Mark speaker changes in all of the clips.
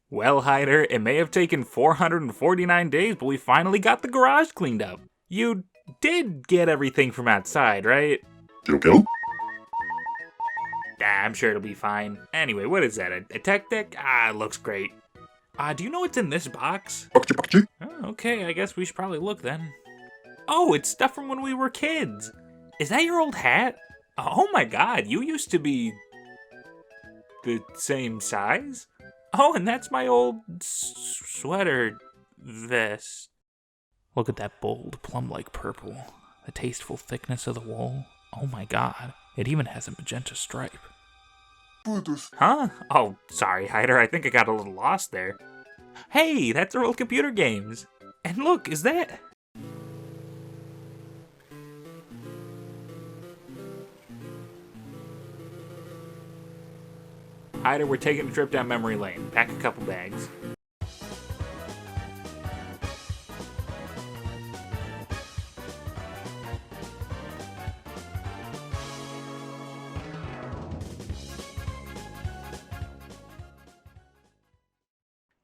Speaker 1: Well, Hyder, it may have taken 449 days, but we finally got the garage cleaned up. You did get everything from outside, right?
Speaker 2: Okay.
Speaker 1: I'm sure it'll be fine. Anyway, what is that, a tech deck? It looks great. Do you know what's in this box?
Speaker 2: Bakchi.
Speaker 1: Oh, okay, I guess we should probably look then. Oh, it's stuff from when we were kids. Is that your old hat? Oh my god, you used to be the same size? Oh, and that's my old sweater vest. Look at that bold, plum-like purple. The tasteful thickness of the wool. Oh my god, it even has a magenta stripe. Huh? Oh, sorry, Hyder, I think I got a little lost there. Hey, that's our old computer games. And look, is that... Hyder, we're taking a trip down memory lane. Pack a couple bags.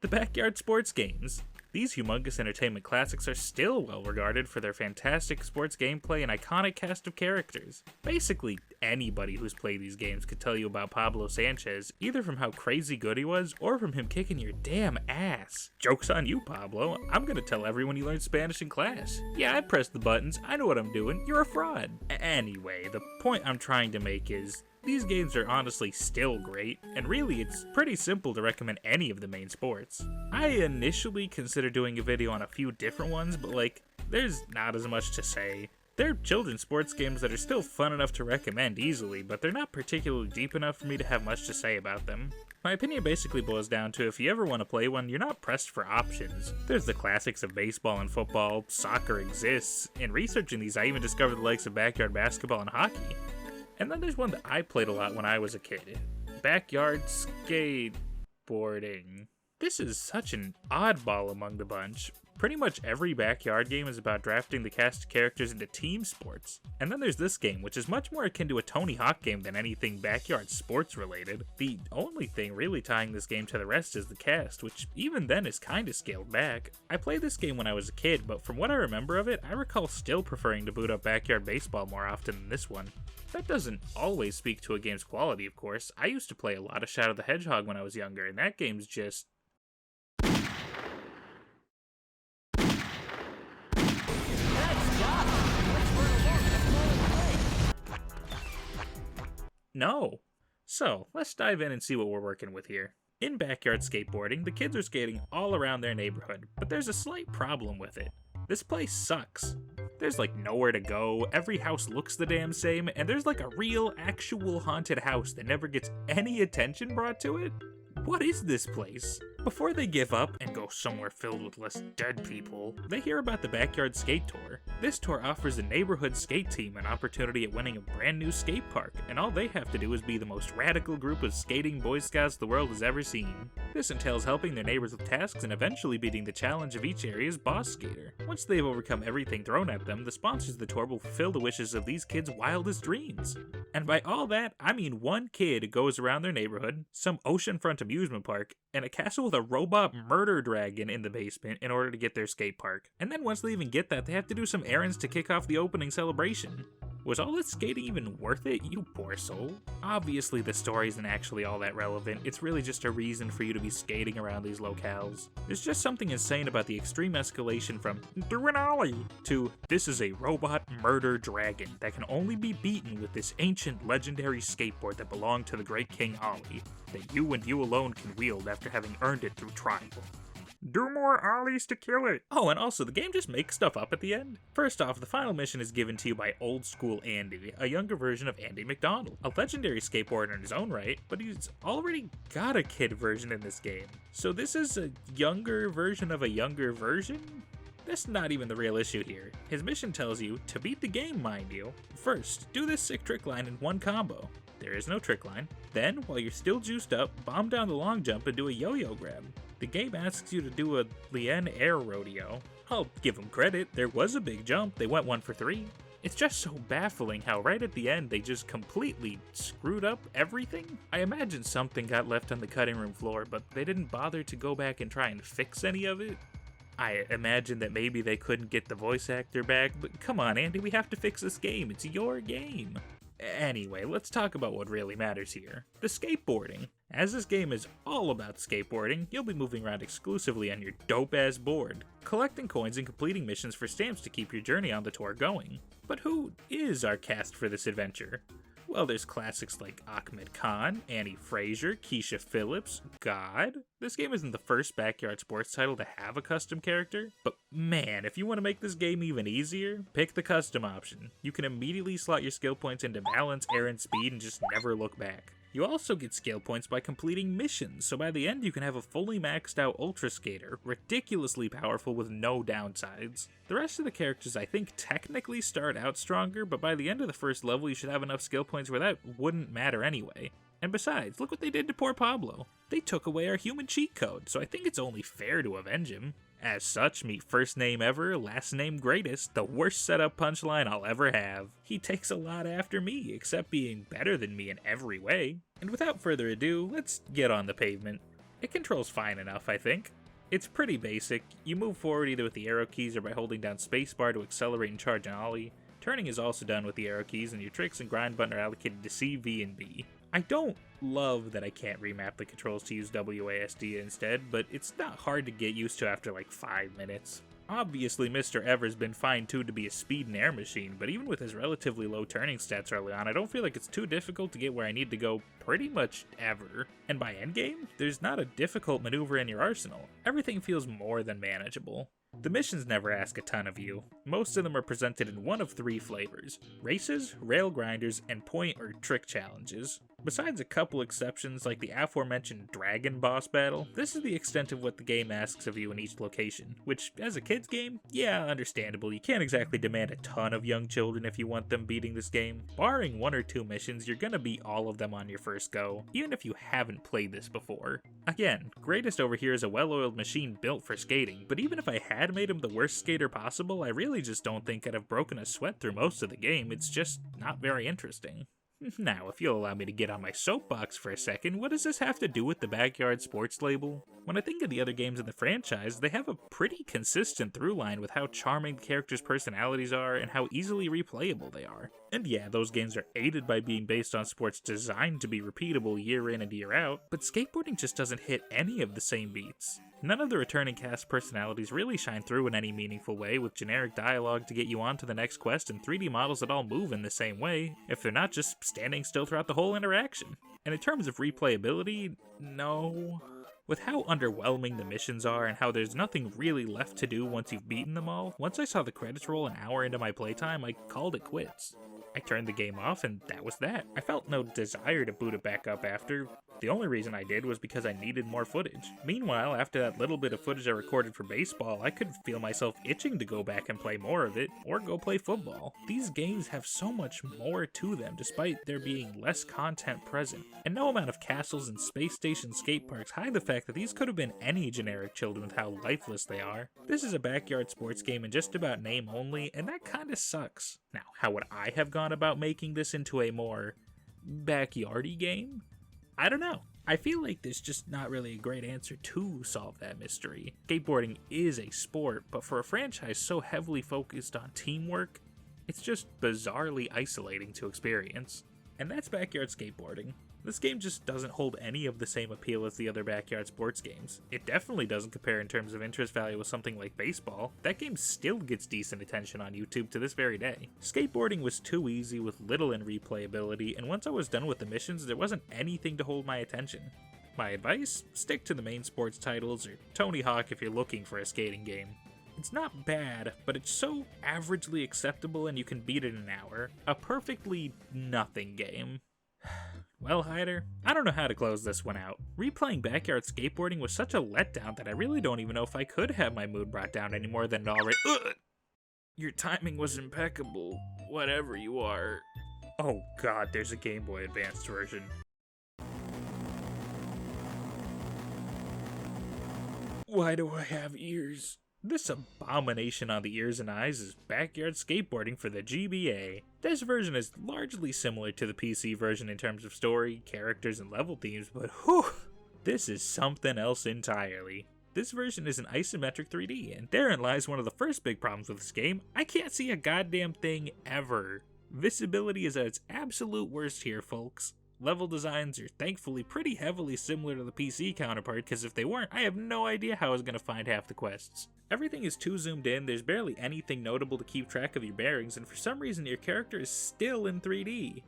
Speaker 1: The Backyard Sports Games. These humongous entertainment classics are still well regarded for their fantastic sports gameplay and iconic cast of characters. Basically, anybody who's played these games could tell you about Pablo Sanchez, either from how crazy good he was, or from him kicking your damn ass. Joke's on you, Pablo. I'm gonna tell everyone you learned Spanish in class. Yeah, I pressed the buttons, I know what I'm doing, you're a fraud. Anyway, the point I'm trying to make is, these games are honestly still great, and really it's pretty simple to recommend any of the main sports. I initially considered doing a video on a few different ones, but there's not as much to say. They're children's sports games that are still fun enough to recommend easily, but they're not particularly deep enough for me to have much to say about them. My opinion basically boils down to if you ever want to play one, you're not pressed for options. There's the classics of baseball and football, soccer exists. In researching these, I even discovered the likes of backyard basketball and hockey. And then there's one that I played a lot when I was a kid. Backyard skateboarding. This is such an oddball among the bunch. Pretty much every backyard game is about drafting the cast of characters into team sports. And then there's this game, which is much more akin to a Tony Hawk game than anything backyard sports related. The only thing really tying this game to the rest is the cast, which even then is kinda scaled back. I played this game when I was a kid, but from what I remember of it, I recall still preferring to boot up backyard baseball more often than this one. That doesn't always speak to a game's quality, of course. I used to play a lot of Shadow the Hedgehog when I was younger, and that game's just... No. So, let's dive in and see what we're working with here. In backyard skateboarding, the kids are skating all around their neighborhood, but there's a slight problem with it. This place sucks. There's nowhere to go, every house looks the damn same, and there's a real, actual haunted house that never gets any attention brought to it. What is this place? Before they give up and go somewhere filled with less dead people, they hear about the Backyard Skate Tour. This tour offers a neighborhood skate team an opportunity at winning a brand new skate park, and all they have to do is be the most radical group of skating Boy Scouts the world has ever seen. This entails helping their neighbors with tasks and eventually beating the challenge of each area's boss skater. Once they've overcome everything thrown at them, the sponsors of the tour will fulfill the wishes of these kids' wildest dreams. And by all that, I mean one kid goes around their neighborhood, some oceanfront amusement park, and a castle with a robot murder dragon in the basement in order to get their skate park. And then once they even get that, they have to do some errands to kick off the opening celebration. Was all this skating even worth it, you poor soul? Obviously the story isn't actually all that relevant, it's really just a reason for you to be skating around these locales. There's just something insane about the extreme escalation from "through an alley" to "this is a robot murder dragon that can only be beaten with this ancient legendary skateboard that belonged to the great King Ali, that you and you alone can wield after having earned it through trial. Do more ollies to kill it." Oh, and also, the game just makes stuff up at the end. First off, the final mission is given to you by Old School Andy, a younger version of Andy McDonald, a legendary skateboarder in his own right, but he's already got a kid version in this game. So this is a younger version of a younger version? That's not even the real issue here. His mission tells you, to beat the game mind you, first, do this sick trick line in one combo. There is no trick line. Then, while you're still juiced up, bomb down the long jump and do a yo-yo grab. The game asks you to do a Lien air rodeo. I'll give them credit, there was a big jump, they went 1 for 3. It's just so baffling how right at the end they just completely screwed up everything. I imagine something got left on the cutting room floor, but they didn't bother to go back and try and fix any of it. I imagine that maybe they couldn't get the voice actor back, but come on, Andy, we have to fix this game. It's your game. Anyway, let's talk about what really matters here. The skateboarding. As this game is all about skateboarding, you'll be moving around exclusively on your dope-ass board, collecting coins and completing missions for stamps to keep your journey on the tour going. But who is our cast for this adventure? Well, there's classics like Ahmed Khan, Annie Fraser, Keisha Phillips, God. This game isn't the first backyard sports title to have a custom character, but man, if you want to make this game even easier, pick the custom option. You can immediately slot your skill points into balance, air, and speed and just never look back. You also get skill points by completing missions, so by the end you can have a fully maxed out Ultra Skater, ridiculously powerful with no downsides. The rest of the characters I think technically start out stronger, but by the end of the first level you should have enough skill points where that wouldn't matter anyway. And besides, look what they did to poor Pablo. They took away our human cheat code, so I think it's only fair to avenge him. As such, meet first name ever, last name greatest, the worst setup punchline I'll ever have. He takes a lot after me, except being better than me in every way. And without further ado, let's get on the pavement. It controls fine enough, I think. It's pretty basic. You move forward either with the arrow keys or by holding down spacebar to accelerate and charge an ollie. Turning is also done with the arrow keys, and your tricks and grind button are allocated to C, V, and B. I don't love that I can't remap the controls to use WASD instead, but it's not hard to get used to after like 5 minutes. Obviously, Mr. Ever's been fine-tuned to be a speed and air machine, but even with his relatively low turning stats early on, I don't feel like it's too difficult to get where I need to go pretty much ever. And by endgame, there's not a difficult maneuver in your arsenal. Everything feels more than manageable. The missions never ask a ton of you. Most of them are presented in one of 3 flavors: races, rail grinders, and point or trick challenges. Besides a couple exceptions like the aforementioned dragon boss battle, this is the extent of what the game asks of you in each location, which, as a kid's game, yeah, understandable. You can't exactly demand a ton of young children if you want them beating this game. Barring 1 or 2 missions, you're gonna beat all of them on your first go, even if you haven't played this before. Again, Greatest over here is a well-oiled machine built for skating, but even if I had made him the worst skater possible, I really just don't think I'd have broken a sweat through most of the game. It's just not very interesting. Now, if you'll allow me to get on my soapbox for a second, what does this have to do with the backyard sports label? When I think of the other games in the franchise, they have a pretty consistent through line with how charming the characters' personalities are and how easily replayable they are. And yeah, those games are aided by being based on sports designed to be repeatable year in and year out, but skateboarding just doesn't hit any of the same beats. None of the returning cast personalities really shine through in any meaningful way, with generic dialogue to get you on to the next quest and 3D models that all move in the same way, if they're not just standing still throughout the whole interaction. And in terms of replayability, no. With how underwhelming the missions are and how there's nothing really left to do once you've beaten them all, once I saw the credits roll an hour into my playtime, I called it quits. I turned the game off and that was that. I felt no desire to boot it back up after. The only reason I did was because I needed more footage. Meanwhile, after that little bit of footage I recorded for baseball, I could feel myself itching to go back and play more of it, or go play football. These games have so much more to them, despite there being less content present. And no amount of castles and space station skate parks hide the fact that these could have been any generic children with how lifeless they are. This is a backyard sports game in just about name only, and that kinda sucks. Now, how would I have gone about making this into a more backyardy game? I don't know. I feel like there's just not really a great answer to solve that mystery. Skateboarding is a sport, but for a franchise so heavily focused on teamwork, it's just bizarrely isolating to experience. And that's backyard skateboarding. This game just doesn't hold any of the same appeal as the other backyard sports games. It definitely doesn't compare in terms of interest value with something like baseball. That game still gets decent attention on YouTube to this very day. Skateboarding was too easy with little in replayability, and once I was done with the missions, there wasn't anything to hold my attention. My advice? Stick to the main sports titles, or Tony Hawk if you're looking for a skating game. It's not bad, but it's so averagely acceptable and you can beat it in an hour. A perfectly nothing game. Well, Hyder, I don't know how to close this one out. Replaying backyard skateboarding was such a letdown that I really don't even know if I could have my mood brought down any more than it already— Your timing was impeccable, whatever you are. Oh god, there's a Game Boy Advanced version. Why do I have ears? This abomination on the ears and eyes is backyard skateboarding for the GBA. This version is largely similar to the PC version in terms of story, characters, and level themes, but whew, this is something else entirely. This version is an isometric 3D, and therein lies one of the first big problems with this game. I can't see a goddamn thing ever. Visibility is at its absolute worst here, folks. Level designs are thankfully pretty heavily similar to the PC counterpart, because if they weren't, I have no idea how I was going to find half the quests. Everything is too zoomed in, there's barely anything notable to keep track of your bearings, and for some reason your character is still in 3D.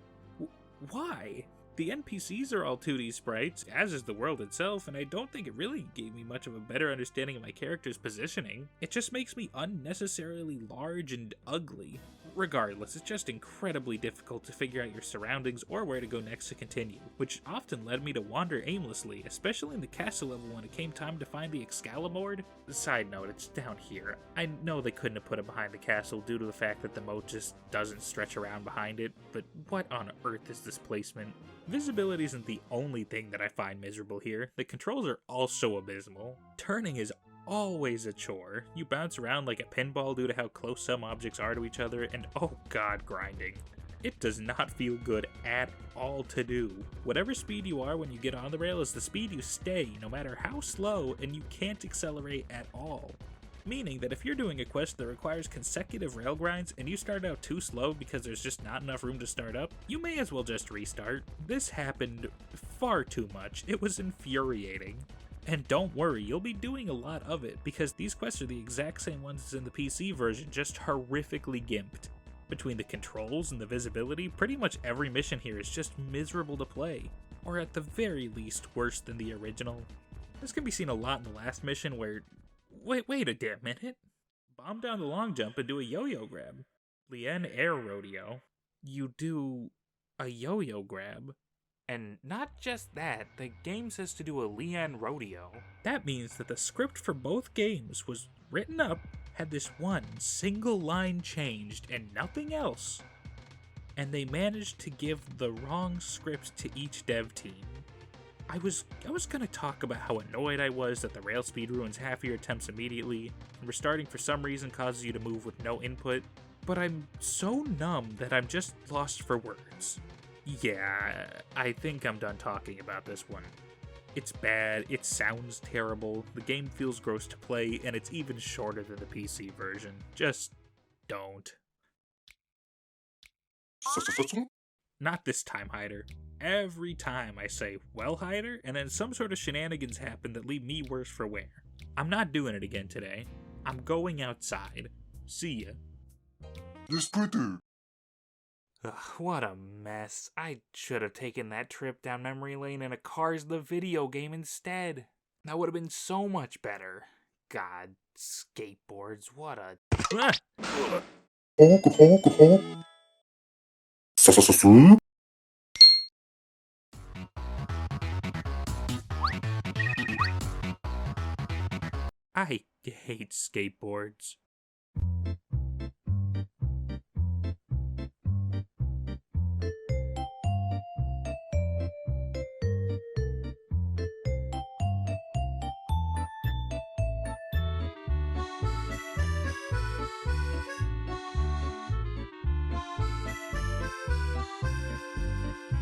Speaker 1: Why? The NPCs are all 2D sprites, as is the world itself, and I don't think it really gave me much of a better understanding of my character's positioning. It just makes me unnecessarily large and ugly. Regardless, it's just incredibly difficult to figure out your surroundings or where to go next to continue, which often led me to wander aimlessly, especially in the castle level when it came time to find the AxelPort. Side note, it's down here. I know they couldn't have put it behind the castle due to the fact that the moat just doesn't stretch around behind it, but what on earth is this placement? Visibility isn't the only thing that I find miserable here. The controls are also abysmal. Turning is always a chore. You bounce around like a pinball due to how close some objects are to each other, and oh god, grinding. It does not feel good at all to do. Whatever speed you are when you get on the rail is the speed you stay, no matter how slow, and you can't accelerate at all. Meaning that if you're doing a quest that requires consecutive rail grinds and you start out too slow because there's just not enough room to start up, you may as well just restart. This happened far too much. It was infuriating. And don't worry, you'll be doing a lot of it, because these quests are the exact same ones as in the PC version, just horrifically gimped. Between the controls and the visibility, pretty much every mission here is just miserable to play, or at the very least worse than the original. This can be seen a lot in the last mission where... Wait a damn minute. Bomb down the long jump and do a yo-yo grab. Lien Air Rodeo. You do a yo-yo grab. And not just that, the game says to do a Lien Rodeo. That means that the script for both games was written up, had this one single line changed and nothing else. And they managed to give the wrong script to each dev team. I was gonna talk about how annoyed I was that the rail speed ruins half your attempts immediately, and restarting for some reason causes you to move with no input, but I'm so numb that I'm just lost for words. Yeah, I think I'm done talking about this one. It's bad, it sounds terrible, the game feels gross to play, and it's even shorter than the PC version. Just don't. Not this time, Hyder. Every time I say, well, Hyder, and then some sort of shenanigans happen that leave me worse for wear. I'm not doing it again today. I'm going outside. See ya.
Speaker 2: Yes, Twitter.
Speaker 1: Ugh, what a mess. I should have taken that trip down memory lane in a Cars the video game instead. That would have been so much better. God, skateboards, what a... I hate skateboards.